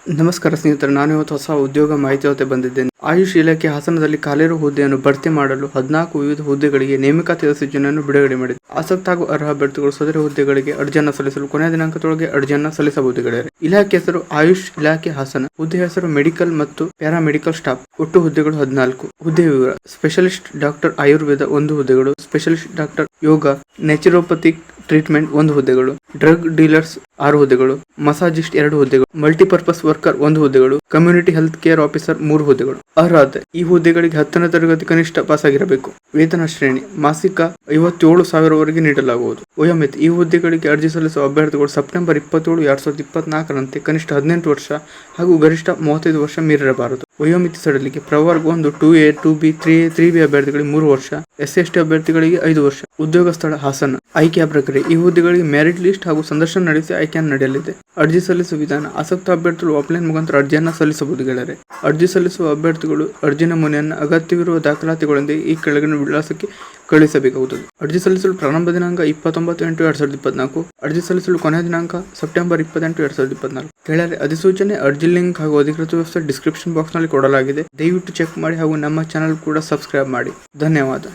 ನಮಸ್ಕಾರ ಸ್ನೇಹಿತರೆ, ನಾನು ಇವತ್ತು ಹೊಸ ಉದ್ಯೋಗ ಮಾಹಿತಿ ಜೊತೆ ಬಂದಿದ್ದೇನೆ. ಆಯುಷ್ ಇಲಾಖೆ ಹಾಸನದಲ್ಲಿ ಖಾಲಿರೋ ಹುದ್ದೆಯನ್ನು ಭರ್ತಿ ಮಾಡಲು 14 ವಿವಿಧ ಹುದ್ದೆಗಳಿಗೆ ನೇಮಕಾತಿ ಸೂಚನೆಯನ್ನು ಬಿಡುಗಡೆ ಮಾಡಿದೆ. ಆಸಕ್ತ ಹಾಗೂ ಅರ್ಹ ಅಭ್ಯರ್ಥಿಗಳು ಸದರಿ ಹುದ್ದೆಗಳಿಗೆ ಅರ್ಜಿಯನ್ನು ಸಲ್ಲಿಸಲು ಕೊನೆಯ ದಿನಾಂಕದೊಳಗೆ ಅರ್ಜಿಯನ್ನು ಸಲ್ಲಿಸಬಹುದು ಗೆಳೆಯರೆ. ಇಲಾಖೆ ಹೆಸರು ಆಯುಷ್ ಇಲಾಖೆ ಹಾಸನ. ಹುದ್ದೆ ಹೆಸರು ಮೆಡಿಕಲ್ ಮತ್ತು ಪ್ಯಾರಾಮೆಡಿಕಲ್ ಸ್ಟಾಫ್. ಒಟ್ಟು ಹುದ್ದೆಗಳು 14. ಹುದ್ದೆ ವಿವರ: ಸ್ಪೆಷಲಿಸ್ಟ್ ಡಾಕ್ಟರ್ ಆಯುರ್ವೇದ 1 ಹುದ್ದೆಗಳು, ಸ್ಪೆಷಲಿಸ್ಟ್ ಡಾಕ್ಟರ್ ಯೋಗ ನ್ಯಾಚುರೋಪಥಿಕ್ ಟ್ರೀಟ್ಮೆಂಟ್ 1 ಹುದ್ದೆಗಳು, ಡ್ರಗ್ ಡೀಲರ್ಸ್ 6 ಹುದ್ದೆಗಳು, ಮಸಾಜಿಸ್ಟ್ 2 ಹುದ್ದೆಗಳು, ಮಲ್ಟಿಪರ್ಪಸ್ ವರ್ಕರ್ 1 ಹುದ್ದೆಗಳು, ಕಮ್ಯುನಿಟಿ ಹೆಲ್ತ್ ಕೇರ್ ಆಫೀಸರ್ 3 ಹುದ್ದೆಗಳು. ಅರ್ಹತೆ: ಈ ಹುದ್ದೆಗಳಿಗೆ 10ನೇ ತರಗತಿ ಕನಿಷ್ಠ ಪಾಸ್ ಆಗಿರಬೇಕು. ವೇತನ ಶ್ರೇಣಿ: ಮಾಸಿಕ 57,000 ವರೆಗೆ ನೀಡಲಾಗುವುದು. ವಯೋಮಿತಿ: ಈ ಹುದ್ದೆಗಳಿಗೆ ಅರ್ಜಿ ಸಲ್ಲಿಸುವ ಅಭ್ಯರ್ಥಿಗಳು ಸೆಪ್ಟೆಂಬರ್ 27, 2024ರಂತೆ ಕನಿಷ್ಠ 18 ವರ್ಷ ಹಾಗೂ ಗರಿಷ್ಠ 35 ವರ್ಷ ಮೀರಿರಬಾರದು. ವಯೋಮಿತಿ ಸಡಿಲಿಕೆ: ಪ್ರವರ್ಗ 1, 2A, 2B, 3A, 3B ಅಭ್ಯರ್ಥಿಗಳಿಗೆ 3 ವರ್ಷ, SC/ST ಅಭ್ಯರ್ಥಿಗಳಿಗೆ 5 ವರ್ಷ. ಉದ್ಯೋಗ ಸ್ಥಳ ಹಾಸನ. ಆಯ್ಕೆಯ ಪ್ರಕ್ರಿಯೆ: ಈ ಹುದ್ದೆಗಳಿಗೆ ಮೆರಿಟ್ ಲಿಸ್ಟ್ ಹಾಗೂ ಸಂದರ್ಶನ ನಡೆಸಿ ಆಯ್ಕೆಯನ್ನು ನಡೆಯಲಿದೆ. ಅರ್ಜಿ ಸಲ್ಲಿಸುವ ವಿಧಾನ: ಆಸಕ್ತ ಅಭ್ಯರ್ಥಿಗಳು ಆಫ್ಲೈನ್ ಮುಖಾಂತರ ಅರ್ಜಿಯನ್ನು ಸಲ್ಲಿಸಬಹುದು ಗೆಳೆಯರೆ. ಅರ್ಜಿ ಸಲ್ಲಿಸುವ ಅಭ್ಯರ್ಥಿಗಳು ಅರ್ಜಿ ನಮೂನೆಯನ್ನು ಅಗತ್ಯವಿರುವ ದಾಖಲಾತಿಗಳೊಂದಿಗೆ ಈ ಕೆಳಗಿನ ವಿಳಾಸಕ್ಕೆ ಕಳುಹಿಸಬೇಕಾಗುತ್ತದೆ. ಅರ್ಜಿ ಸಲ್ಲಿಸಲು ಪ್ರಾರಂಭ ದಿನಾಂಕ 29/8/2024. ಅರ್ಜಿ ಸಲ್ಲಿಸಲು ಕೊನೆಯ ದಿನಾಂಕ ಸೆಪ್ಟೆಂಬರ್ 28, 2024. ಕೆಳಗೆ ಅಧಿಸೂಚನೆ, ಅರ್ಜಿ ಲಿಂಕ್ ಹಾಗೂ ಅಧಿಕೃತ ವೆಬ್ಸೈಟ್ ಡಿಸ್ಕ್ರಿಪ್ಷನ್ ಬಾಕ್ಸ್ ನಲ್ಲಿ ಕೊಡಲಾಗಿದೆ. ದಯವಿಟ್ಟು ಚೆಕ್ ಮಾಡಿ ಹಾಗೂ ನಮ್ಮ ಚಾನಲ್ ಕೂಡ ಸಬ್ಸ್ಕ್ರೈಬ್ ಮಾಡಿ. ಧನ್ಯವಾದ.